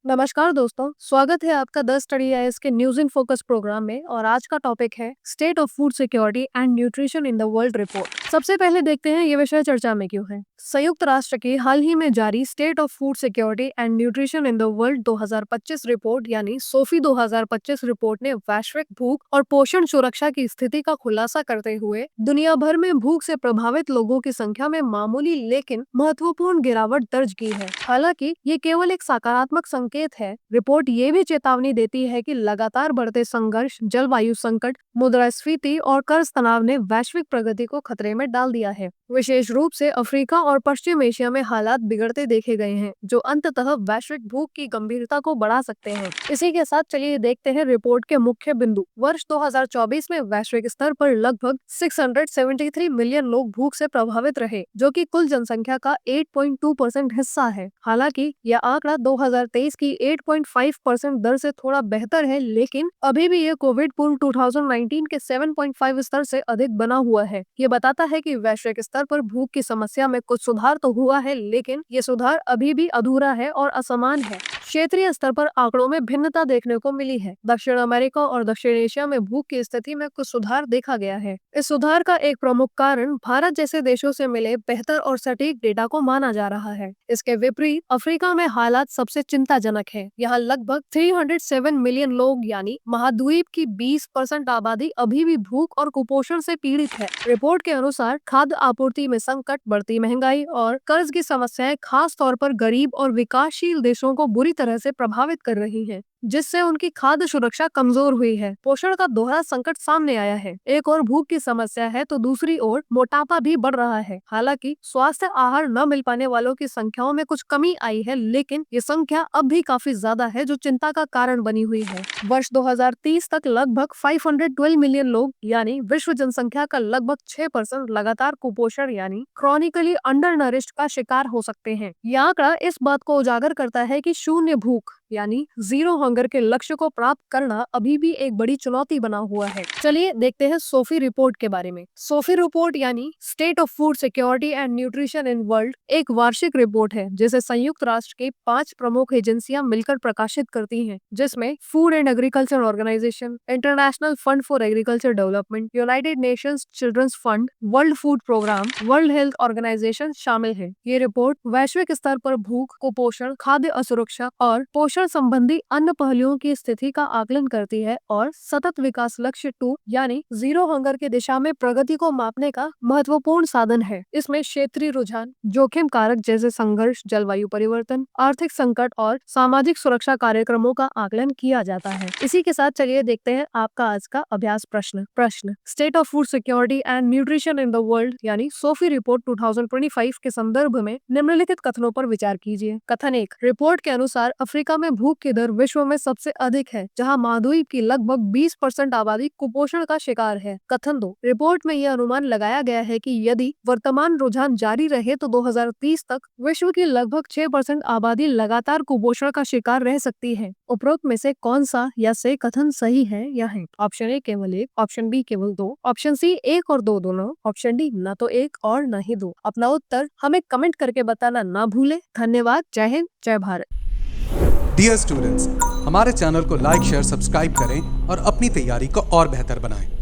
नमस्कार दोस्तों, स्वागत है आपका द स्टडी आईएएस के न्यूज इन फोकस प्रोग्राम में। और आज का टॉपिक है state of food security and nutrition in the world report. सबसे पहले देखते हैं ये विषय चर्चा में क्यों है। संयुक्त राष्ट्र की हाल ही में जारी state of food security and nutrition in the world 2025 report यानी सोफी 2025 रिपोर्ट ने वैश्विक भूख और पोषण सुरक्षा की स्थिति का खुलासा करते हुए दुनिया भर में भूख से प्रभावित लोगों की संख्या में मामूली लेकिन महत्वपूर्ण गिरावट दर्ज की है। हालांकि ये केवल एक सकारात्मक संकेत है। रिपोर्ट ये भी चेतावनी देती है कि लगातार बढ़ते संघर्ष, जलवायु संकट, मुद्रास्फीति और कर्ज तनाव ने वैश्विक प्रगति को खतरे में डाल दिया है। विशेष रूप से अफ्रीका और पश्चिम एशिया में हालात बिगड़ते देखे गए हैं, जो अंततः वैश्विक भूख की गंभीरता को बढ़ा सकते हैं। इसी के साथ चलिए देखते हैं रिपोर्ट के मुख्य बिंदु। वर्ष 2024 में वैश्विक स्तर पर लगभग 673 मिलियन लोग भूख से प्रभावित रहे, जो कि कुल जनसंख्या का 8.2% हिस्सा है। हालांकि यह आंकड़ा 2023 की 8.5% दर से थोड़ा बेहतर है, लेकिन अभी भी ये कोविड पूर्व 2019 के 7.5 स्तर से अधिक बना हुआ है। ये बताता है कि वैश्विक स्तर पर भूख की समस्या में कुछ सुधार तो हुआ है, लेकिन ये सुधार अभी भी अधूरा है और असमान है। क्षेत्रीय स्तर पर आंकड़ों में भिन्नता देखने को मिली है। दक्षिण अमेरिका और दक्षिण एशिया में भूख की स्थिति में कुछ सुधार देखा गया है। इस सुधार का एक प्रमुख कारण भारत जैसे देशों से मिले बेहतर और सटीक डेटा को माना जा रहा है। इसके विपरीत अफ्रीका में हालात सबसे चिंताजनक है। यहाँ लगभग 307 मिलियन लोग यानी महाद्वीप की 20% आबादी अभी भी भूख और कुपोषण से पीड़ित है। रिपोर्ट के अनुसार खाद्य आपूर्ति में संकट, बढ़ती महंगाई और कर्ज की समस्याएं खास तौर पर गरीब और विकासशील देशों को बुरी तरह से प्रभावित कर रही हैं, जिससे उनकी खाद्य सुरक्षा कमजोर हुई है। पोषण का दोहरा संकट सामने आया है। एक और भूख की समस्या है तो दूसरी ओर मोटापा भी बढ़ रहा है। हालांकि स्वास्थ्य आहार न मिल पाने वालों की संख्याओं में कुछ कमी आई है, लेकिन ये संख्या अब भी काफी ज्यादा है, जो चिंता का कारण बनी हुई है। वर्ष 2030 तक लगभग 512 मिलियन लोग यानी विश्व जनसंख्या का लगभग 6% लगातार कुपोषण यानी क्रॉनिकली अंडरनरिश्ड का शिकार हो सकते हैं। यह आंकड़ा इस बात को उजागर करता है कि शून्य भूख यानी जीरो हंगर के लक्ष्य को प्राप्त करना अभी भी एक बड़ी चुनौती बना हुआ है। चलिए देखते हैं सोफी रिपोर्ट के बारे में। सोफी रिपोर्ट यानी state of food security and nutrition in world एक वार्षिक रिपोर्ट है, जिसे संयुक्त राष्ट्र की 5 प्रमुख एजेंसियां मिलकर प्रकाशित करती हैं, जिसमें Food and Agriculture Organization, International Fund for Agriculture Development, United Nations Children's Fund, World Food Programme, World Health Organization शामिल है। ये रिपोर्ट वैश्विक स्तर पर भूख, कुपोषण, खाद्य असुरक्षा और पोषण संबंधी अन्य पहलुओं की स्थिति का आकलन करती है और सतत विकास लक्ष्य 2 यानी जीरो हंगर की दिशा में प्रगति को मापने का महत्वपूर्ण साधन है। इसमें क्षेत्रीय रुझान, जोखिम कारक जैसे संघर्ष, जलवायु परिवर्तन, आर्थिक संकट और सामाजिक सुरक्षा कार्यक्रमों का आकलन किया जाता है। इसी के साथ चलिए देखते हैं आपका आज का अभ्यास प्रश्न। State of food security and nutrition in the world यानी सोफी रिपोर्ट 2025 के संदर्भ में निम्नलिखित कथनों पर विचार कीजिए। कथन 1, रिपोर्ट के अनुसार अफ्रीका में भूख की दर विश्व में सबसे अधिक है, जहां महाद्वीप की लगभग 20% आबादी कुपोषण का शिकार है। कथन 2, रिपोर्ट में यह अनुमान लगाया गया है कि यदि वर्तमान रुझान जारी रहे तो 2030 तक विश्व की लगभग 6% आबादी लगातार कुपोषण का शिकार रह सकती है। उपरोक्त में से कौन सा या से कथन सही है या है? ऑप्शन ए केवल 1, ऑप्शन बी केवल 2, ऑप्शन सी 1 और 2 दोनों, ऑप्शन डी न तो 1 और न ही 2। अपना उत्तर हमें कमेंट करके बताना ना भूले। धन्यवाद। जय हिंद, जय भारत। डियर स्टूडेंट्स, हमारे चैनल को लाइक, शेयर, सब्सक्राइब करें और अपनी तैयारी को और बेहतर बनाएं।